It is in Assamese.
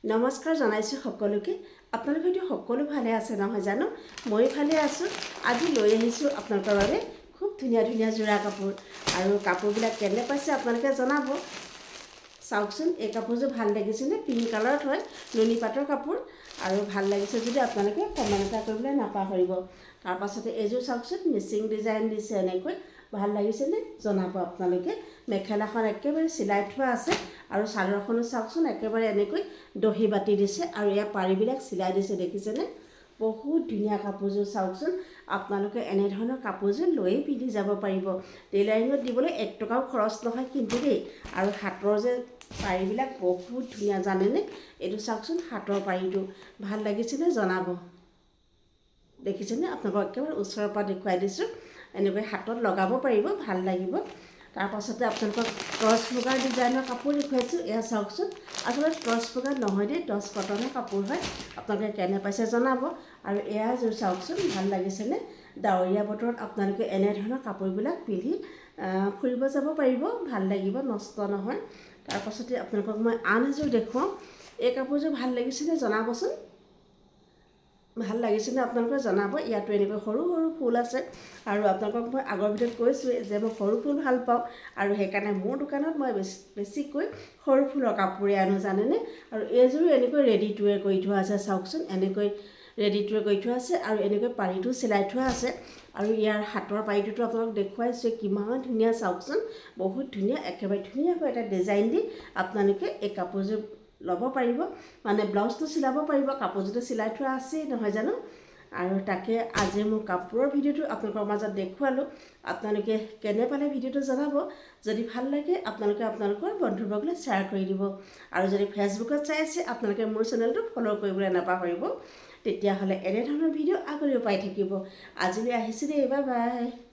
নমস্কাৰ জনাইছোঁ সকলোকে। আপোনালোক হয়তো সকলো ভালে আছে নহয় জানো? মই ভালে আছোঁ। আজি লৈ আহিছোঁ আপোনালোকৰ বাবে খুব ধুনীয়া ধুনীয়া যোৰা কাপোৰ, আৰু কাপোৰবিলাক কেনে পাইছে আপোনালোকে জনাব। চাওকচোন, এই কাপোৰযোৰ ভাল লাগিছেনে? পিংক কালাৰত হয়, নুনি পাটৰ কাপোৰ, আৰু ভাল লাগিছে যদি আপোনালোকে কমেণ্ট এটা কৰিবলৈ নাপাহৰিব। তাৰপাছতে এইযোৰ চাওকচোন, মিচিং ডিজাইন দিছে এনেকৈ, ভাল লাগিছেনে জনাব আপোনালোকে। মেখেলাখন একেবাৰে চিলাই থোৱা আছে, আৰু চাদৰখনো চাওকচোন একেবাৰে এনেকৈ দহি বাতি দিছে, আৰু ইয়াৰ পাৰিবিলাক চিলাই দিছে, দেখিছেনে? বহুত ধুনীয়া কাপোৰযোৰ চাওকচোন। আপোনালোকে এনেধৰণৰ কাপোৰযোৰ লৈয়ে পিন্ধি যাব পাৰিব। টেইলাৰিঙত দিবলৈ 1 টকাও খৰচ নহয় কিন্তু দেই। আৰু হাতৰ যে পাৰিবিলাক বহুত ধুনীয়া, জানেনে? এইটো চাওকচোন, হাতৰ পাৰিটো ভাল লাগিছেনে জনাব। দেখিছেনে? আপোনালোকক একেবাৰে ওচৰৰ পৰা দেখুৱাই দিছোঁ। এনেকৈ হাতত লগাব পাৰিব, ভাল লাগিব। তাৰপাছতে আপোনালোকক টচ মুগাৰ ডিজাইনৰ কাপোৰ দেখুৱাইছোঁ। এয়া চাওকচোন, আচলতে টচ মুগাৰ নহয় দেই, টচ কটনৰ কাপোৰ হয়। আপোনালোকে কেনে পাইছে জনাব। আৰু এয়া যোৰ চাওকচোন, ভাল লাগিছেনে? ডাৱৰীয়া বতৰত আপোনালোকে এনেধৰণৰ কাপোৰবিলাক পিন্ধি ফুৰিব যাব পাৰিব, ভাল লাগিব, নষ্ট নহয়। তাৰপাছতে আপোনালোকক মই আন এযোৰ দেখুৱাওঁ। এই কাপোৰযোৰ ভাল লাগিছেনে জনাবচোন। ভাল লাগিছেনে আপোনালোকে জনাব। ইয়াতো এনেকৈ সৰু সৰু ফুল আছে, আৰু আপোনালোকক মই আগৰ ভিডিঅ'ত কৈছোঁৱেই যে মই সৰু ফুল ভাল পাওঁ, আৰু সেইকাৰণে মোৰ দোকানত মই বেছিকৈ সৰু ফুলৰ কাপোৰে আনো, জানেনে? আৰু এইযোৰো এনেকৈ ৰেডি টু ৱেৰ কৰি থোৱা আছে, চাওকচোন এনেকৈ ৰেডি টু ৱেৰ কৰি থোৱা আছে, আৰু এনেকৈ পাৰিটো চিলাই থোৱা আছে। আৰু ইয়াৰ হাতৰ পাৰিটোতো আপোনালোক দেখুৱাইছোঁ, কিমান ধুনীয়া চাওকচোন, বহুত ধুনীয়া, একেবাৰে ধুনীয়াকৈ এটা ডিজাইন দি আপোনালোকে এই কাপোৰযোৰ ল'ব পাৰিব, মানে ব্লাউজটো চিলাব পাৰিব। কাপোৰযোৰটো চিলাই থোৱা আছেই নহয় জানো? আৰু তাকে আজি মোৰ কাপোৰৰ ভিডিঅ'টো আপোনালোকৰ মাজত দেখুৱালোঁ। আপোনালোকে কেনে পালে ভিডিঅ'টো জনাব। যদি ভাল লাগে আপোনালোকে আপোনালোকৰ বন্ধুবৰ্গলৈ শ্বেয়াৰ কৰি দিব। আৰু যদি ফেচবুকত চাই আছে আপোনালোকে মোৰ চেনেলটো ফ'ল' কৰিবলৈ নাপাহৰিব। তেতিয়াহ'লে এনেধৰণৰ ভিডিঅ' আগলৈও পাই থাকিব। আজিলৈ আহিছোঁ দেই, বাই বাই।